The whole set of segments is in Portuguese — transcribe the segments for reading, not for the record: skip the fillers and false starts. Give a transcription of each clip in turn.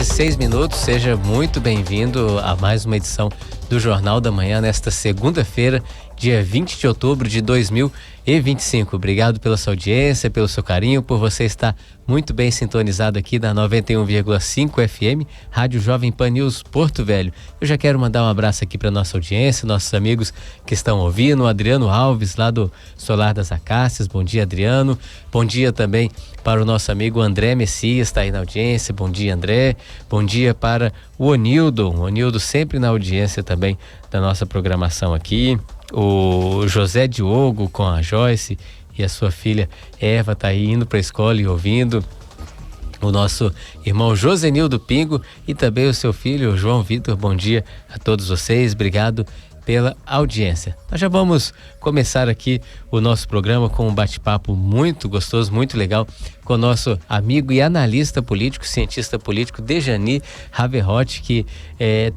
6h06, seja muito bem-vindo a mais uma edição do Jornal da Manhã nesta segunda-feira, dia 20 de outubro de 2025. Obrigado pela sua audiência, pelo seu carinho, por você estar muito bem sintonizado aqui na 91,5 FM, Rádio Jovem Pan News Porto Velho. Eu já quero mandar um abraço aqui para nossa audiência, nossos amigos que estão ouvindo, o Adriano Alves, lá do Solar das Acácias. Bom dia, Adriano. Bom dia também para o nosso amigo André Messias, está aí na audiência. Bom dia, André. Bom dia para o Onildo sempre na audiência também da nossa programação aqui. O José Diogo com a Joyce e a sua filha Eva tá aí indo para a escola e ouvindo. O nosso irmão Josenildo Pingo e também o seu filho João Vitor. Bom dia a todos vocês, obrigado pela audiência. Nós já vamos começar aqui o nosso programa com um bate-papo muito gostoso, muito legal, com o nosso amigo e analista político, cientista político Dejani Haverhot, que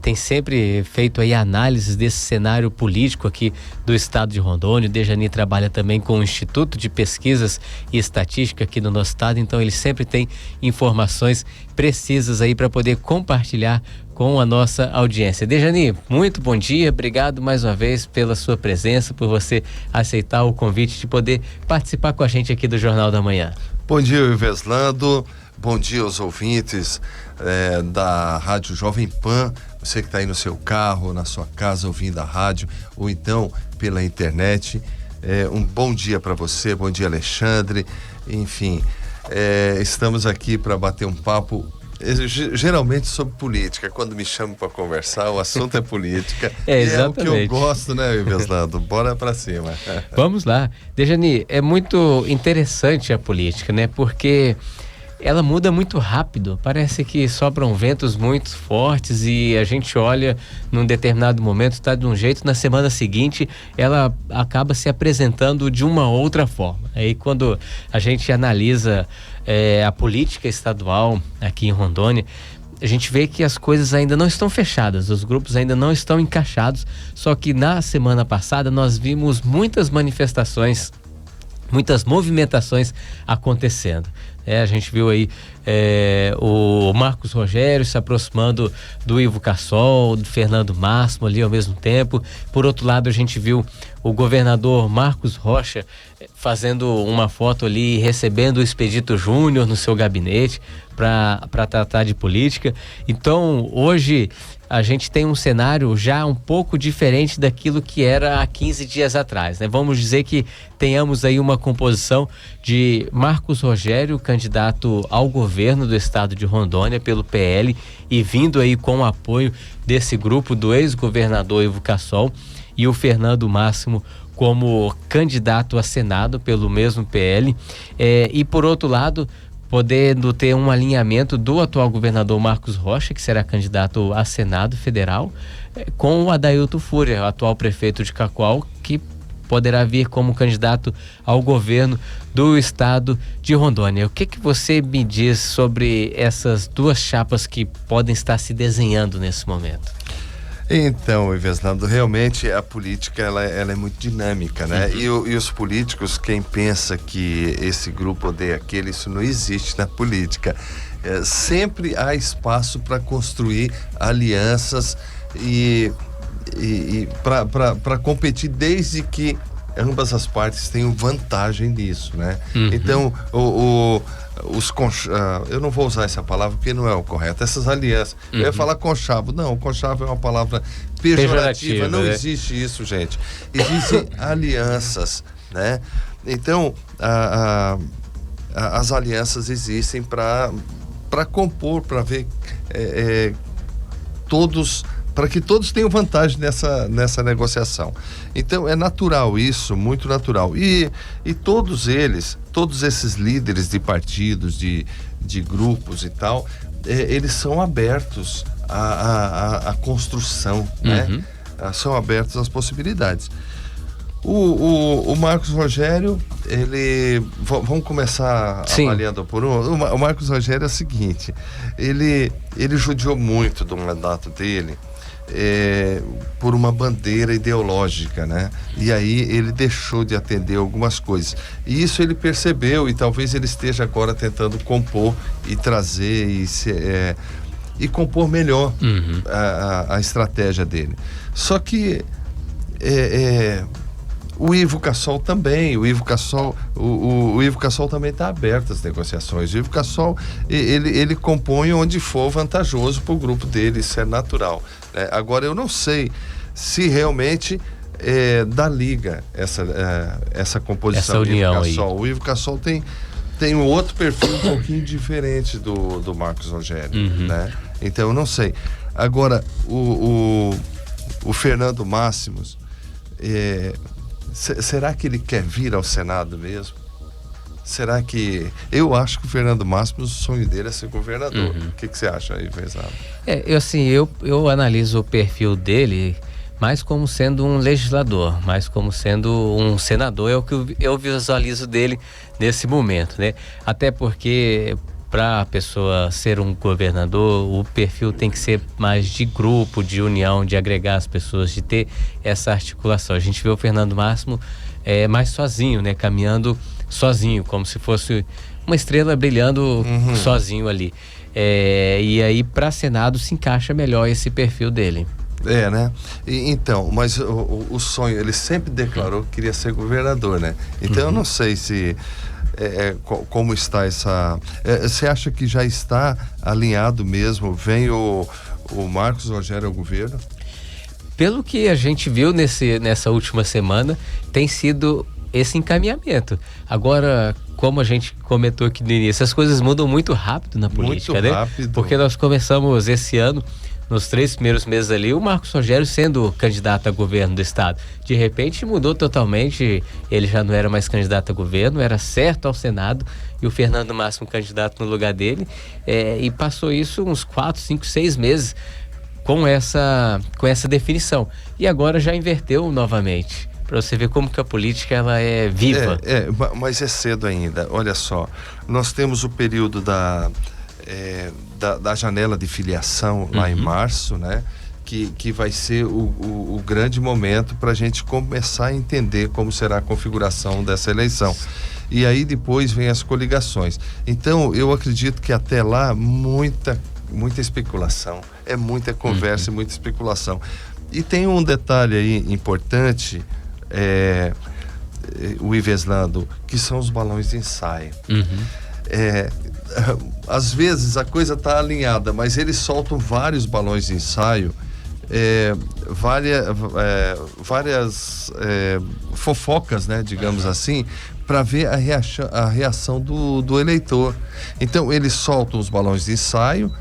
tem sempre feito aí análises desse cenário político aqui do estado de Rondônia. O Dejani trabalha também com o Instituto de Pesquisas e Estatística aqui no nosso estado, então ele sempre tem informações precisas aí para poder compartilhar com a nossa audiência. Dejani, muito bom dia, obrigado mais uma vez pela sua presença, por você aceitar o convite de poder participar com a gente aqui do Jornal da Manhã. Bom dia, Iveslando, bom dia aos ouvintes da Rádio Jovem Pan, você que está aí no seu carro, na sua casa ouvindo a rádio, ou então pela internet. Um bom dia para você, bom dia, Alexandre. Enfim, estamos aqui para bater um papo geralmente sobre política. Quando me chamam para conversar, o assunto é política. Exatamente. É o que eu gosto, né, Iveslando? Bora para cima. Vamos lá. Dejani, é muito interessante a política, né? Porque ela muda muito rápido. Parece que sopram ventos muito fortes e a gente olha num determinado momento, está de um jeito, na semana seguinte ela acaba se apresentando de uma outra forma. Aí quando a gente analisa a política estadual aqui em Rondônia, a gente vê que as coisas ainda não estão fechadas, os grupos ainda não estão encaixados, só que na semana passada nós vimos muitas manifestações, muitas movimentações acontecendo. A gente viu aí o Marcos Rogério se aproximando do Ivo Cassol, do Fernando Máximo ali ao mesmo tempo. Por outro lado, a gente viu o governador Marcos Rocha fazendo uma foto ali, recebendo o Expedito Júnior no seu gabinete para tratar de política. Então, hoje a gente tem um cenário já um pouco diferente daquilo que era há 15 dias atrás, né? Vamos dizer que tenhamos aí uma composição de Marcos Rogério, candidato ao governo do estado de Rondônia pelo PL e vindo aí com o apoio desse grupo do ex-governador Ivo Cassol, e o Fernando Máximo como candidato a Senado pelo mesmo PL, e por outro lado podendo ter um alinhamento do atual governador Marcos Rocha, que será candidato a Senado Federal, com o Adailto Fúria, atual prefeito de Cacoal, que poderá vir como candidato ao governo do estado de Rondônia. O que você me diz sobre essas duas chapas que podem estar se desenhando nesse momento? Então, Iveslando, realmente a política ela é muito dinâmica, né? Uhum. E os políticos, quem pensa que esse grupo odeia aquele, isso não existe na política. Sempre há espaço para construir alianças e para competir, desde que ambas as partes tenham vantagem nisso, né? Uhum. Então, eu não vou usar essa palavra porque não é o correto. Essas alianças, eu ia falar conchavo. Não, conchavo é uma palavra pejorativa. Não existe isso, gente. Existem alianças, né? Então, as alianças existem para compor, para ver para que todos tenham vantagem nessa negociação. Então é natural isso, muito natural. E todos esses líderes de partidos, de grupos e tal, eles são abertos à construção, né? São abertos às possibilidades. O Marcos Rogério, vamos começar avaliando por um. O Marcos Rogério é o seguinte, ele judiou muito do mandato dele por uma bandeira ideológica, né? E aí ele deixou de atender algumas coisas. E isso ele percebeu, e talvez ele esteja agora tentando compor e trazer e compor melhor a estratégia dele. Só que o Ivo Cassol também, o Ivo Cassol também está aberto às negociações. O Ivo Cassol, ele compõe onde for vantajoso para o grupo dele, isso é natural, né? Agora, eu não sei se realmente da liga essa composição. Essa união aí. O Ivo Cassol tem um outro perfil um pouquinho diferente do Marcos Rogério, né? Então, eu não sei. Agora, o Fernando Máximos, será que ele quer vir ao Senado mesmo? Será que... Eu acho que o Fernando Máximos, o sonho dele é ser governador. O que você acha aí, Vezado? Eu analiso o perfil dele mais como sendo um legislador, mais como sendo um senador, é o que eu visualizo dele nesse momento, né? Até porque para a pessoa ser um governador, o perfil tem que ser mais de grupo, de união, de agregar as pessoas, de ter essa articulação. A gente vê o Fernando Máximo mais sozinho, né? Caminhando sozinho, como se fosse uma estrela brilhando sozinho ali. E aí para Senado se encaixa melhor esse perfil dele. Né? Então, mas o sonho, ele sempre declarou que queria ser governador, né? Então eu não sei se como está essa... Você acha que já está alinhado mesmo? Vem o Marcos Rogério ao governo? Pelo que a gente viu nessa última semana, tem sido esse encaminhamento. Agora, como a gente comentou aqui no início, as coisas mudam muito rápido na política, muito né? Rápido. Porque nós começamos esse ano, nos 3 primeiros meses ali, o Marcos Rogério sendo candidato a governo do estado. De repente mudou totalmente, ele já não era mais candidato a governo, era certo ao Senado, e o Fernando Máximo candidato no lugar dele, e passou isso uns 4, 5, 6 meses com essa definição. E agora já inverteu novamente, para você ver como que a política ela é viva. Mas é cedo ainda. Olha só, nós temos o período da janela de filiação lá em março, né? Que vai ser o grande momento para a gente começar a entender como será a configuração dessa eleição. E aí depois vem as coligações. Então, eu acredito que até lá muita especulação, muita conversa e muita especulação. E tem um detalhe aí importante, o Iveslando, que são os balões de ensaio. Às vezes a coisa está alinhada, mas eles soltam vários balões de ensaio, várias fofocas, né, digamos assim, para ver a reação do eleitor. Então eles soltam os balões de ensaio,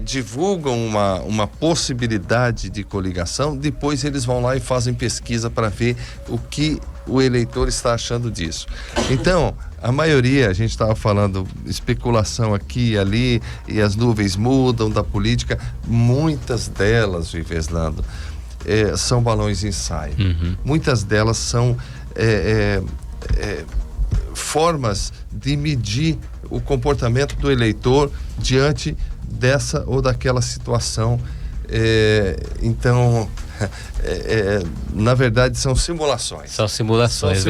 divulgam uma possibilidade de coligação, depois eles vão lá e fazem pesquisa para ver o que o eleitor está achando disso. Então, a maioria, a gente estava falando especulação aqui e ali, e as nuvens mudam da política, muitas delas, Iveslando, são balões de ensaio. Muitas delas são formas de medir o comportamento do eleitor diante dessa ou daquela situação. Então, na verdade, são simulações. São simulações.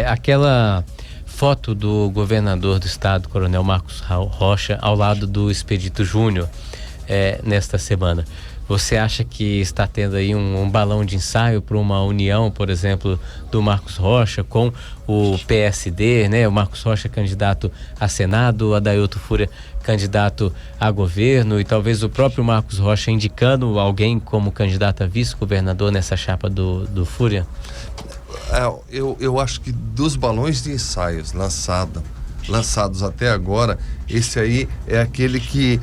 Aquela foto do governador do estado, Coronel Marcos Rocha, ao lado do Expedito Júnior, nesta semana. Você acha que está tendo aí um balão de ensaio para uma união, por exemplo, do Marcos Rocha com o PSD, né? O Marcos Rocha candidato a Senado, o Adailto Fúria candidato a governo, e talvez o próprio Marcos Rocha indicando alguém como candidato a vice-governador nessa chapa do Fúria? Eu acho que dos balões de ensaios lançados até agora, esse aí é aquele que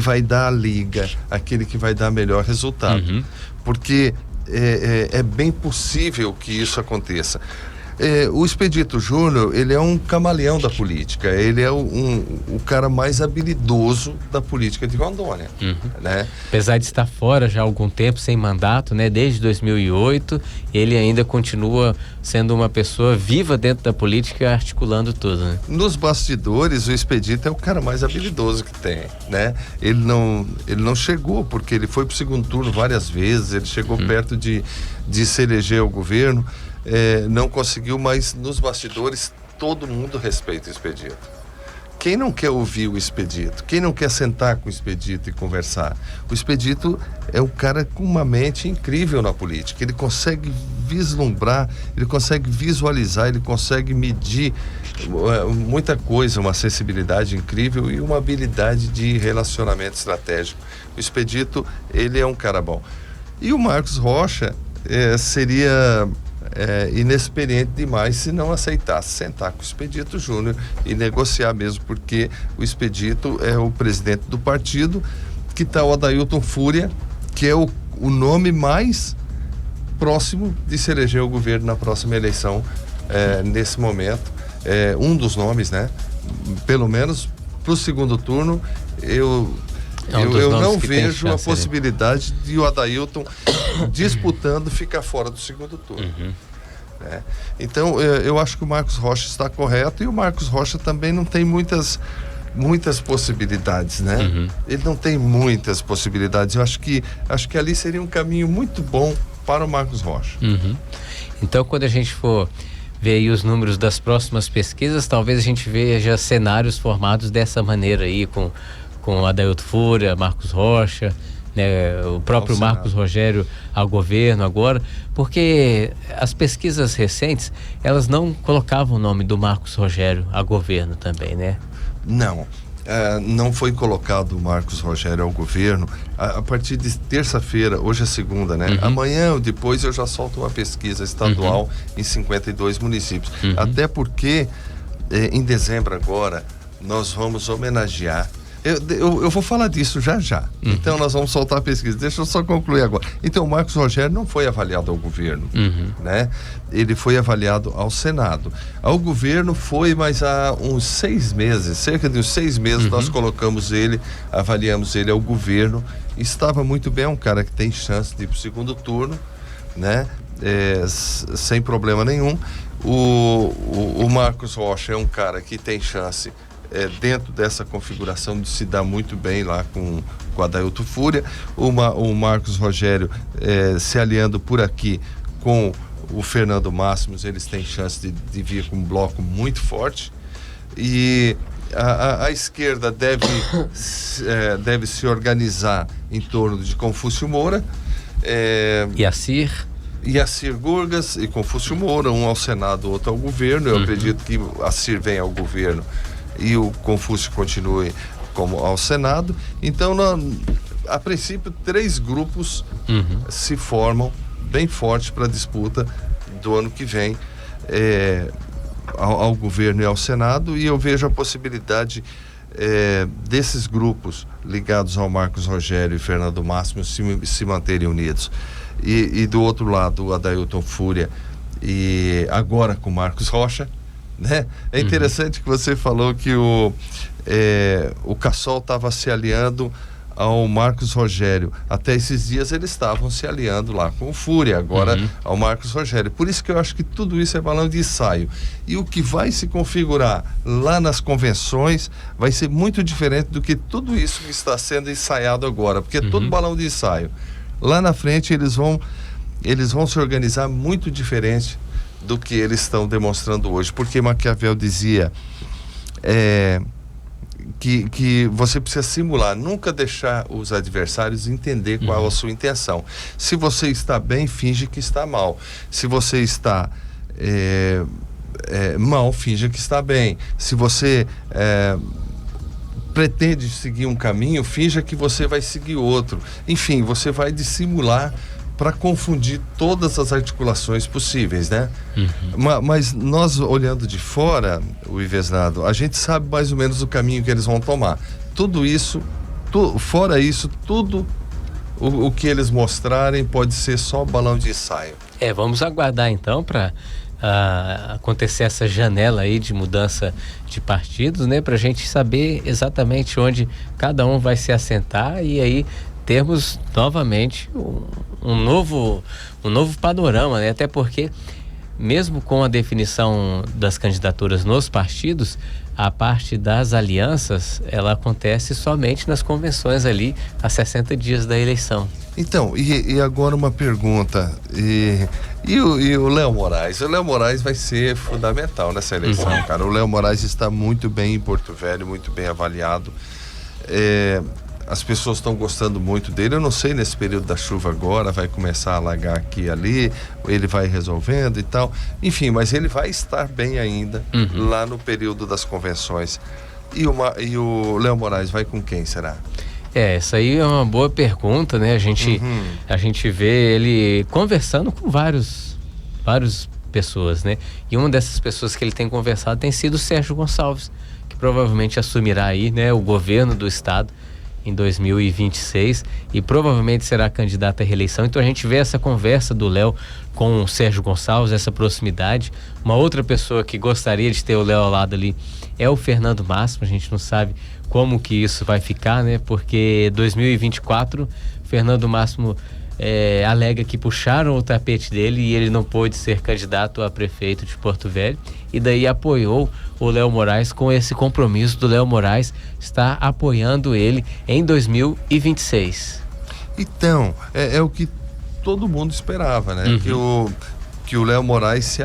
vai dar a liga, aquele que vai dar melhor resultado. Porque é bem possível que isso aconteça. O Expedito Júnior, ele é um camaleão da política, ele é o cara mais habilidoso da política de Rondônia, né? Apesar de estar fora já há algum tempo, sem mandato, né? Desde 2008, ele ainda continua sendo uma pessoa viva dentro da política, articulando tudo, né? Nos bastidores, o Expedito é o cara mais habilidoso que tem, né? Ele não chegou, porque ele foi pro segundo turno várias vezes, ele chegou perto de se eleger ao governo, não conseguiu, mas nos bastidores todo mundo respeita o Expedito. Quem não quer ouvir o Expedito? Quem não quer sentar com o Expedito e conversar? O Expedito é um cara com uma mente incrível na política. Ele consegue vislumbrar, ele consegue visualizar, ele consegue medir muita coisa, uma sensibilidade incrível e uma habilidade de relacionamento estratégico. O Expedito, ele é um cara bom. E o Marcos Rocha seria inexperiente demais se não aceitasse sentar com o Expedito Júnior e negociar mesmo, porque o Expedito é o presidente do partido, que está o Adailton Fúria, que é o nome mais próximo de se eleger o governo na próxima eleição, nesse momento. Um dos nomes, né? Pelo menos para o segundo turno, eu não vejo a possibilidade de o Adailton disputando ficar fora do segundo turno. Né? Então, eu acho que o Marcos Rocha está correto, e o Marcos Rocha também não tem muitas possibilidades, né? Ele não tem muitas possibilidades. Eu acho que ali seria um caminho muito bom para o Marcos Rocha. Então, quando a gente for ver aí os números das próximas pesquisas, talvez a gente veja cenários formados dessa maneira aí, com Adailton Fúria, Marcos Rocha, né, o próprio Marcos Rogério ao governo agora, porque as pesquisas recentes, elas não colocavam o nome do Marcos Rogério a governo também, né? Não foi colocado o Marcos Rogério ao governo a partir de terça-feira. Hoje é segunda, né? Amanhã ou depois eu já solto uma pesquisa estadual em 52 municípios. Até porque em dezembro agora nós vamos homenagear. Eu vou falar disso já. Então nós vamos soltar a pesquisa. Deixa eu só concluir agora. Então o Marcos Rogério não foi avaliado ao governo, né? Ele foi avaliado ao Senado. Ao governo foi, mas há uns 6 meses, cerca de uns 6 meses, nós avaliamos ele ao governo. Estava muito bem, é um cara que tem chance de ir para o segundo turno, né? Sem problema nenhum. O Marcos Rocha é um cara que tem chance, dentro dessa configuração, de se dar muito bem lá com o Adailton Fúria. O Marcos Rogério se aliando por aqui com o Fernando Máximos, eles têm chance de vir com um bloco muito forte. E a esquerda deve se organizar em torno de Confúcio Moura, e a Cir Gurgas e Confúcio Moura, um ao Senado, outro ao governo. Eu acredito que a Cir venha ao governo e o Confúcio continue como ao Senado. Então, a princípio, 3 grupos se formam bem forte para a disputa do ano que vem, ao governo e ao Senado, e eu vejo a possibilidade desses grupos ligados ao Marcos Rogério e Fernando Máximo se manterem unidos. E do outro lado, o Adailton Fúria, e agora com Marcos Rocha, né? É interessante que você falou que o Cassol estava se aliando ao Marcos Rogério. Até esses dias eles estavam se aliando lá com o Fúria, agora ao Marcos Rogério. Por isso que eu acho que tudo isso é balão de ensaio. E o que vai se configurar lá nas convenções vai ser muito diferente do que tudo isso que está sendo ensaiado agora, porque é tudo balão de ensaio. Lá na frente eles vão se organizar muito diferente do que eles estão demonstrando hoje, porque Maquiavel dizia que você precisa simular, nunca deixar os adversários entender qual a sua intenção. Se você está bem, finge que está mal. Se você está mal, finge que está bem. Se você pretende seguir um caminho, finja que você vai seguir outro. Enfim, você vai dissimular para confundir todas as articulações possíveis, né? Mas nós, olhando de fora, o Ivesnado, a gente sabe mais ou menos o caminho que eles vão tomar. Tudo isso, fora isso, tudo o que eles mostrarem pode ser só balão de ensaio. Vamos aguardar então para acontecer essa janela aí de mudança de partidos, né? Para a gente saber exatamente onde cada um vai se assentar, e aí termos novamente um novo panorama, né? Até porque, mesmo com a definição das candidaturas nos partidos, a parte das alianças, ela acontece somente nas convenções ali, a 60 dias da eleição. Então, e agora uma pergunta, e o Léo Moraes? O Léo Moraes vai ser fundamental nessa eleição, cara. O Léo Moraes está muito bem em Porto Velho, muito bem avaliado. As pessoas estão gostando muito dele. Eu não sei, nesse período da chuva agora, vai começar a alagar aqui e ali, ele vai resolvendo e tal. Enfim, mas ele vai estar bem ainda lá no período das convenções. E o Léo Moraes vai com quem, será? Essa aí é uma boa pergunta, né? A gente vê ele conversando com várias pessoas, né? E uma dessas pessoas que ele tem conversado tem sido o Sérgio Gonçalves, que provavelmente assumirá aí, né, o governo do estado em 2026 e provavelmente será candidato à reeleição. Então a gente vê essa conversa do Léo com o Sérgio Gonçalves, essa proximidade. Uma outra pessoa que gostaria de ter o Léo ao lado ali é o Fernando Máximo. A gente não sabe como que isso vai ficar, né? Porque 2024, Fernando Máximo alega que puxaram o tapete dele e ele não pôde ser candidato a prefeito de Porto Velho, e daí apoiou o Léo Moraes com esse compromisso do Léo Moraes estar apoiando ele em 2026. Então, é o que todo mundo esperava, né? Que o Léo Moraes se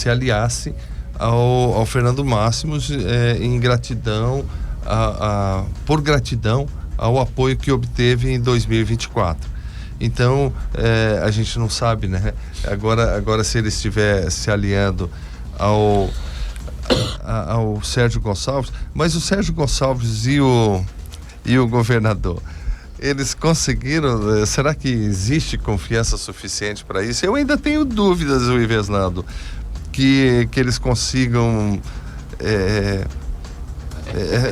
aliasse ao Fernando Máximo em gratidão, por gratidão ao apoio que obteve em 2024. Então, a gente não sabe, né? Agora se ele estiver se aliando ao Sérgio Gonçalves, mas o Sérgio Gonçalves e o governador, eles conseguiram, será que existe confiança suficiente para isso? Eu ainda tenho dúvidas, o Ivesnaldo, que eles consigam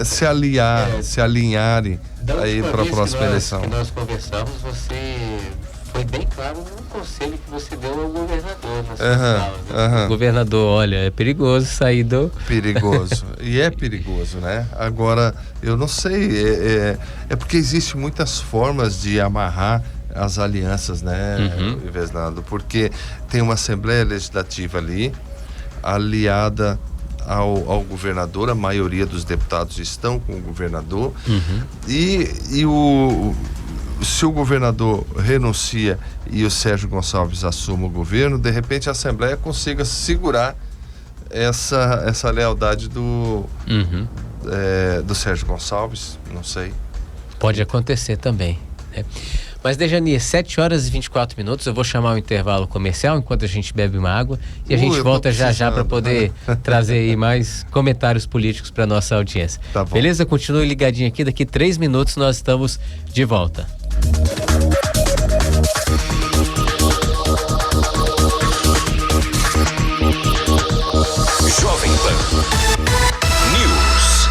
se alinharem aí para a próxima eleição. Que nós conversamos, você foi bem claro no conselho que você deu ao governador na sua sala, né? O governador, olha, é perigoso sair do... Perigoso, e é perigoso, né? Agora, eu não sei, é porque existem muitas formas de amarrar as alianças, né, Ivesnaldo? Porque tem uma Assembleia Legislativa ali, aliada ao governador, a maioria dos deputados estão com o governador, se o governador renuncia e o Sérgio Gonçalves assume o governo, de repente a Assembleia consiga segurar essa lealdade do Sérgio Gonçalves, não sei. Pode acontecer também, né? Mas, Dejani, 7h24, eu vou chamar o intervalo comercial enquanto a gente bebe uma água e a gente volta já para poder trazer aí mais comentários políticos para nossa audiência. Tá bom. Beleza? Continue ligadinho aqui, daqui 3 minutos nós estamos de volta. Jovem Pan News.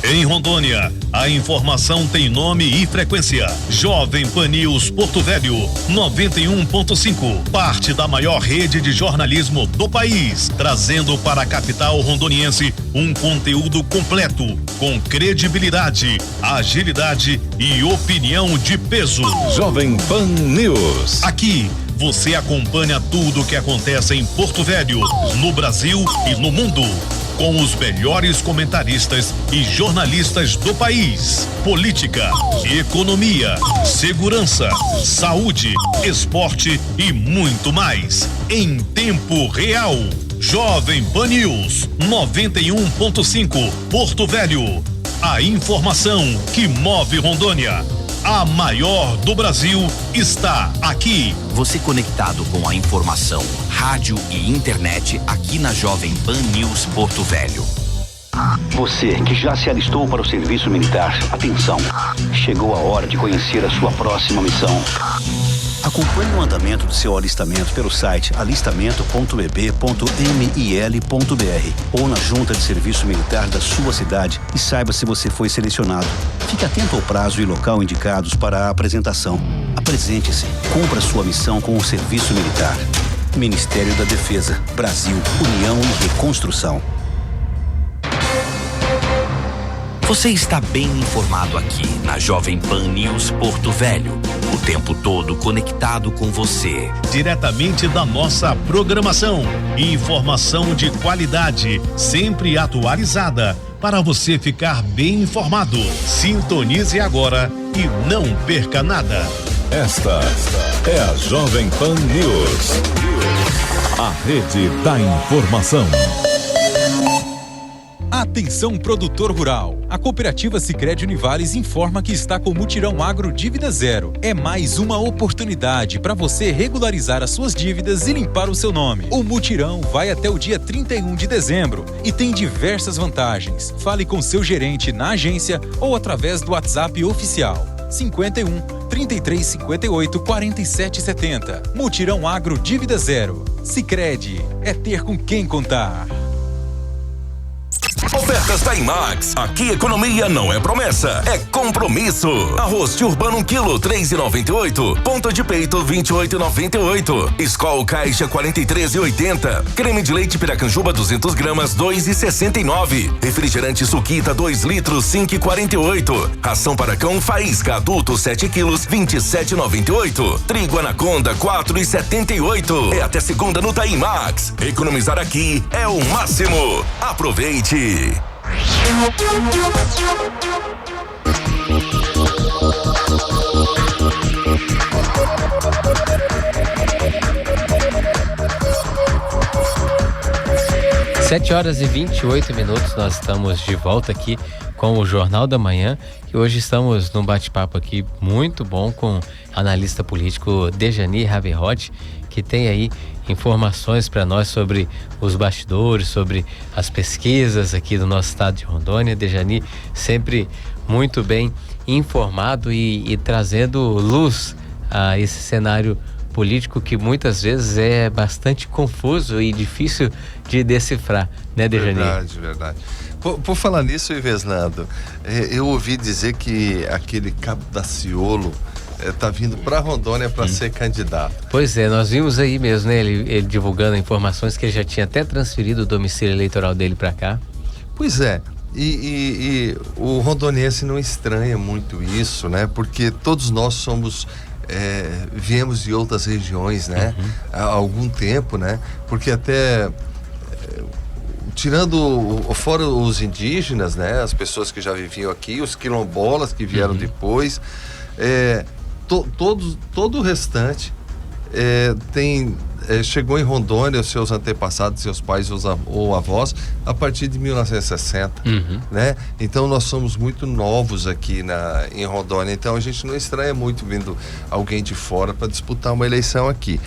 Em Rondônia, a informação tem nome e frequência. Jovem Pan News Porto Velho, 91.5. Parte da maior rede de jornalismo do país, trazendo para a capital rondoniense um conteúdo completo, com credibilidade, agilidade e opinião de peso. Jovem Pan News. Aqui, você acompanha tudo o que acontece em Porto Velho, no Brasil e no mundo, com os melhores comentaristas e jornalistas do país. Política, economia, segurança, saúde, esporte e muito mais. Em tempo real. Jovem Pan News 91.5 Porto Velho. A informação que move Rondônia. A maior do Brasil está aqui. Você conectado com a informação, rádio e internet aqui na Jovem Pan News Porto Velho. Você que já se alistou para o serviço militar, atenção, chegou a hora de conhecer a sua próxima missão. Acompanhe o andamento do seu alistamento pelo site alistamento.eb.mil.br ou na junta de serviço militar da sua cidade e saiba se você foi selecionado. Fique atento ao prazo e local indicados para a apresentação. Apresente-se, cumpra sua missão com o serviço militar. Ministério da Defesa, Brasil, União e Reconstrução. Você está bem informado aqui na Jovem Pan News Porto Velho. O tempo todo conectado com você. Diretamente da nossa programação. Informação de qualidade, sempre atualizada, para você ficar bem informado. Sintonize agora e não perca nada. Esta é a Jovem Pan News. A rede da informação. Atenção, produtor rural. A cooperativa Sicredi Univales informa que está com o Mutirão Agro Dívida Zero. É mais uma oportunidade para você regularizar as suas dívidas e limpar o seu nome. O Mutirão vai até o dia 31 de dezembro e tem diversas vantagens. Fale com seu gerente na agência ou através do WhatsApp oficial 51 33 58 47 70. Mutirão Agro Dívida Zero. Sicredi é ter com quem contar. Ofertas da IMAX. Aqui economia não é promessa, é compromisso. Arroz de urbano 1 quilo, 3,98. Ponta de peito, 28,98. Skol caixa, 43,80. Creme de leite Piracanjuba, 200 gramas, 2,69. Refrigerante Suquita, 2 litros, 5,48. Ração para cão Faísca adulto, 7 quilos, 27,98. Trigo Anaconda, 4,78. É até segunda no Taimax. Economizar aqui é o máximo. Aproveite. 7h28, nós estamos de volta aqui com o Jornal da Manhã e hoje estamos num bate-papo aqui muito bom com o analista político Dejani Raverrotti, que tem aí informações para nós sobre os bastidores, sobre as pesquisas aqui do nosso estado de Rondônia. Dejani sempre muito bem informado e trazendo luz a esse cenário político que muitas vezes é bastante confuso e difícil de decifrar, né, Dejani? Verdade. Por falar nisso, Ivesnado, eu ouvi dizer que aquele Cabo Daciolo tá vindo para Rondônia para ser candidato. Pois é, nós vimos aí mesmo, né, ele divulgando informações que ele já tinha até transferido o domicílio eleitoral dele para cá. Pois é, e o rondoniense não estranha muito isso, né, porque todos nós somos viemos de outras regiões, né, há algum tempo, né, porque até tirando fora os indígenas, né, as pessoas que já viviam aqui, os quilombolas que vieram depois, todo o restante chegou em Rondônia, os seus antepassados, seus pais ou avós, a partir de 1960, né? Então nós somos muito novos aqui em Rondônia, então a gente não estranha muito vindo alguém de fora para disputar uma eleição aqui.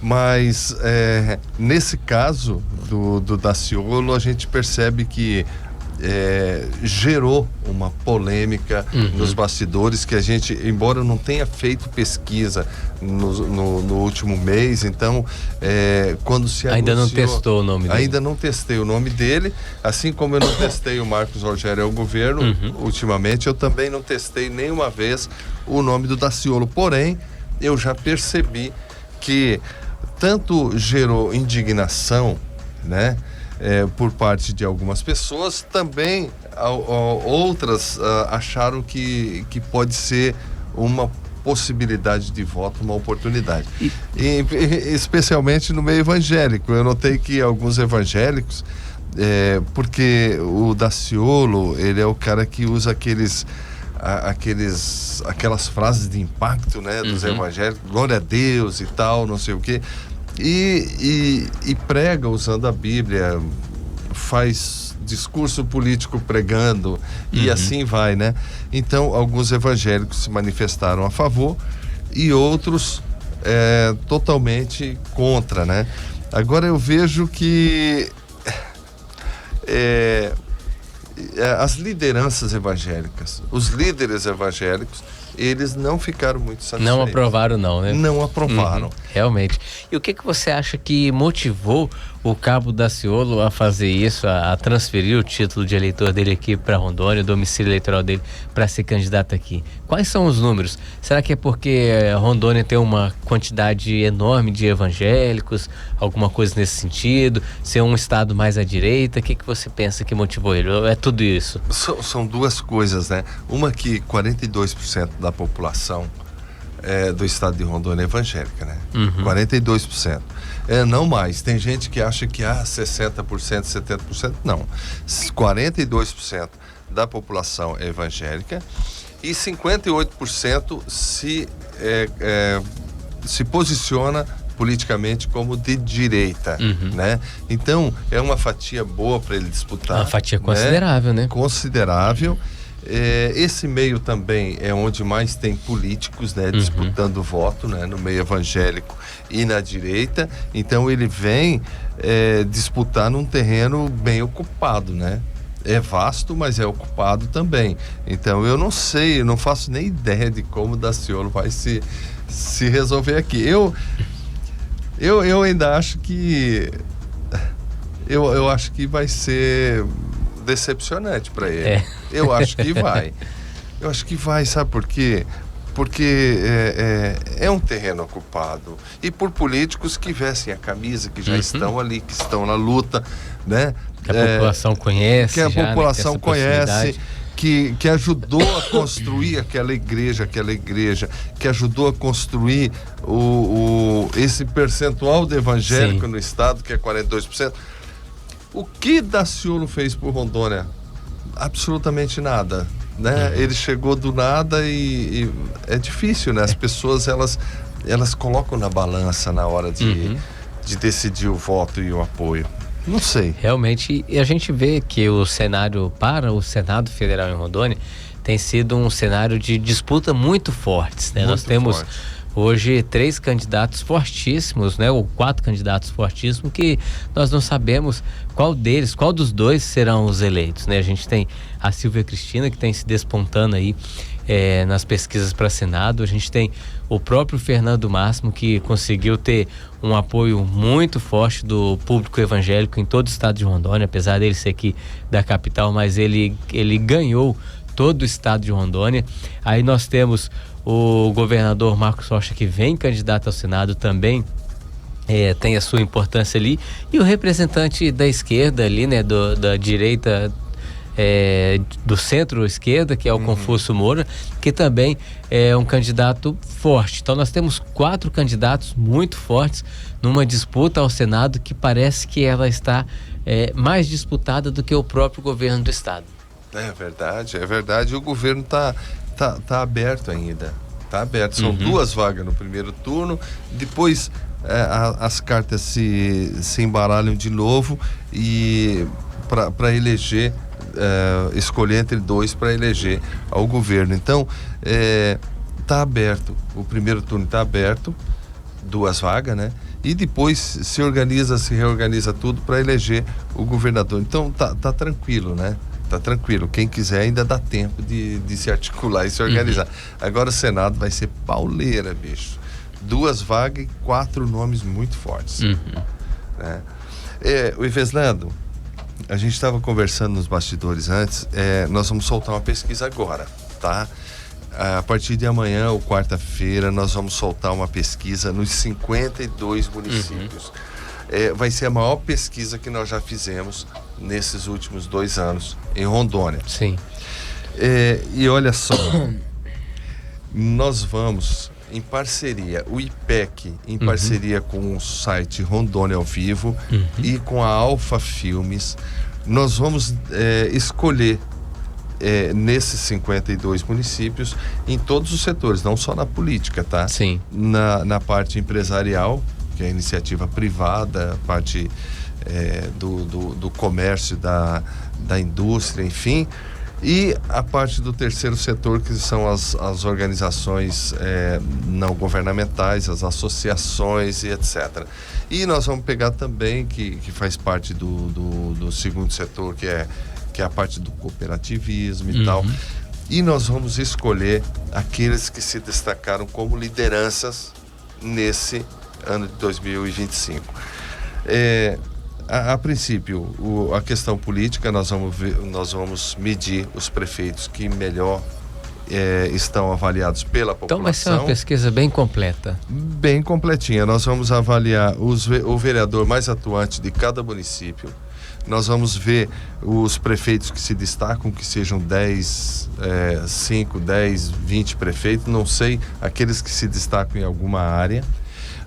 Mas nesse caso do Daciolo, a gente percebe que gerou uma polêmica nos bastidores, que a gente, embora não tenha feito pesquisa no último mês, então quando se ainda anunciou, não testou o nome dele. Ainda não testei o nome dele, assim como eu não testei o Marcos Rogério ao governo, ultimamente eu também não testei nenhuma vez o nome do Daciolo, porém eu já percebi que tanto gerou indignação, né, por parte de algumas pessoas, também outras acharam que pode ser uma possibilidade de voto, uma oportunidade. E especialmente no meio evangélico. Eu notei que alguns evangélicos, porque o Daciolo, ele é o cara que usa aquelas frases de impacto, né, dos evangélicos, glória a Deus e tal, não sei o quê, e prega usando a Bíblia, faz discurso político pregando e assim vai, né? Então alguns evangélicos se manifestaram a favor e outros totalmente contra, né? Agora eu vejo que as lideranças evangélicas, os líderes evangélicos, eles não ficaram muito satisfeitos. Não aprovaram não, né? Não aprovaram. Realmente. E o que você acha que motivou o Cabo Daciolo a fazer isso, a transferir o título de eleitor dele aqui para Rondônia, o domicílio eleitoral dele, para ser candidato aqui? Quais são os números? Será que é porque Rondônia tem uma quantidade enorme de evangélicos, alguma coisa nesse sentido? Ser um estado mais à direita? O que você pensa que motivou ele? É tudo isso? São duas coisas, né? Uma que 42% da população do estado de Rondônia é evangélica, né? 42%. Não mais. Tem gente que acha que 60%, 70%. Não. 42% da população é evangélica e 58% se posiciona politicamente como de direita, né? Então, é uma fatia boa para ele disputar. Uma fatia considerável, né? Considerável. Esse meio também é onde mais tem políticos, né, disputando voto, né, no meio evangélico e na direita. Então ele vem disputar num terreno bem ocupado, né? É vasto, mas é ocupado também. Então eu não sei, eu não faço nem ideia de como o Daciolo vai se resolver aqui. Eu ainda acho que eu acho que vai ser decepcionante para ele. Eu acho que vai. Eu acho que vai, sabe por quê? Porque é um terreno ocupado. E por políticos que vestem a camisa, que já estão ali, que estão na luta, né? Que a população conhece. Que a população conhece, que ajudou a construir aquela igreja, que ajudou a construir esse percentual de evangélico no estado, que é 42%. O que Daciolo fez por Rondônia? Absolutamente nada, né? Ele chegou do nada e é difícil, né? As pessoas, elas colocam na balança na hora de decidir o voto e o apoio. Não sei. Realmente, e a gente vê que o cenário para o Senado Federal em Rondônia tem sido um cenário de disputa muito fortes, né? Nós temos hoje 3 candidatos fortíssimos, né? Ou 4 candidatos fortíssimos que nós não sabemos qual dos dois serão os eleitos, né? A gente tem a Silvia Cristina, que tem se despontando aí nas pesquisas para Senado. A gente tem o próprio Fernando Máximo, que conseguiu ter um apoio muito forte do público evangélico em todo o estado de Rondônia, apesar dele ser aqui da capital, mas ele ganhou todo o estado de Rondônia. Aí nós temos o governador Marcos Rocha, que vem candidato ao Senado também, tem a sua importância ali, e o representante da esquerda ali, né, da direita, do centro-esquerda, que é o Confúcio Moura, que também é um candidato forte. Então nós temos 4 candidatos muito fortes numa disputa ao Senado que parece que ela está mais disputada do que o próprio governo do estado. É verdade. O governo tá aberto ainda. Tá aberto. São 2 vagas no primeiro turno. Depois as cartas se embaralham de novo e para eleger, escolher entre 2 para eleger ao governo. Então, tá aberto. O primeiro turno tá aberto, 2 vagas, né? E depois se reorganiza tudo para eleger o governador. Então, tá tranquilo, né? Tá tranquilo, quem quiser ainda dá tempo de se articular e se organizar. Agora o Senado vai ser pauleira, bicho. 2 vagas e 4 nomes muito fortes. Né? O Iveslando, a gente estava conversando nos bastidores antes, nós vamos soltar uma pesquisa agora, tá? A partir de amanhã ou quarta-feira nós vamos soltar uma pesquisa nos 52 municípios. Vai ser a maior pesquisa que nós já fizemos nesses últimos 2 anos em Rondônia. Sim. E olha só, nós vamos em parceria, o IPEC em parceria com o site Rondônia ao Vivo e com a Alfa Filmes, nós vamos escolher nesses 52 municípios, em todos os setores, não só na política, tá? Sim. Na parte empresarial, que é a iniciativa privada, a parte do comércio, da indústria, enfim, e a parte do terceiro setor, que são as organizações não governamentais, as associações e etc. E nós vamos pegar também, que faz parte do segundo setor, que é a parte do cooperativismo e tal, e nós vamos escolher aqueles que se destacaram como lideranças nesse ano de 2025. a princípio, a questão política, nós vamos medir os prefeitos que melhor estão avaliados pela população. Então vai ser uma pesquisa bem completa. Bem completinha. Nós vamos avaliar o vereador mais atuante de cada município. Nós vamos ver os prefeitos que se destacam, que sejam 10, 5, 10, 20 prefeitos, não sei, aqueles que se destacam em alguma área.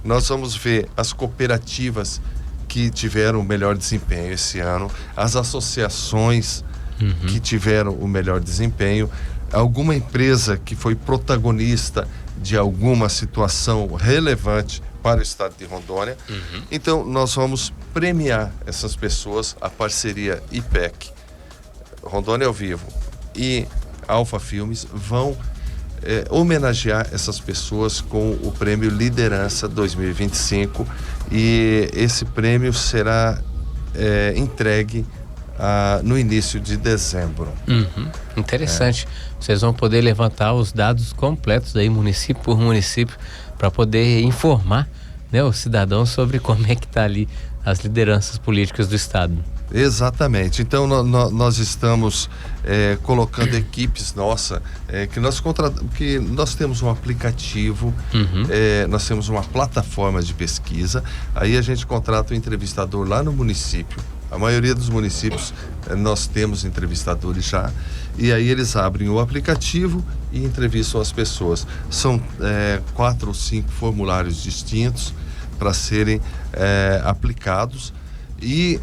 Nós vamos ver as cooperativas que tiveram o melhor desempenho esse ano, as associações que tiveram o melhor desempenho, alguma empresa que foi protagonista de alguma situação relevante para o estado de Rondônia. Então, nós vamos premiar essas pessoas, a parceria IPEC, Rondônia ao Vivo e Alfa Filmes vão homenagear essas pessoas com o prêmio Liderança 2025, e esse prêmio será entregue no início de dezembro. Interessante. Vocês vão poder levantar os dados completos aí, município por município, para poder informar, né, o cidadão sobre como é que está ali as lideranças políticas do estado. Exatamente. Então nós estamos colocando equipes nossas, que nós temos um aplicativo, nós temos uma plataforma de pesquisa, aí a gente contrata um entrevistador lá no município. A maioria dos municípios nós temos entrevistadores já, e aí eles abrem o aplicativo e entrevistam as pessoas. São 4 ou 5 formulários distintos para serem aplicados, e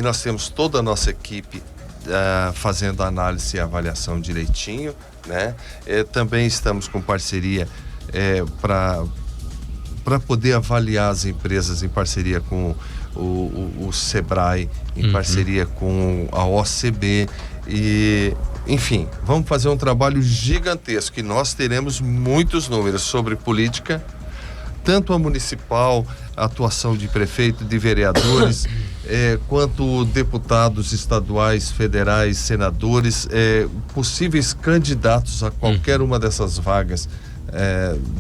nós temos toda a nossa equipe fazendo a análise e avaliação direitinho, né? Também estamos com parceria para poder avaliar as empresas em parceria com o Sebrae, em parceria com a OCB, e enfim, vamos fazer um trabalho gigantesco, e nós teremos muitos números sobre política, tanto a municipal, a atuação de prefeito, de vereadores, quanto deputados estaduais, federais, senadores, possíveis candidatos a qualquer uma dessas vagas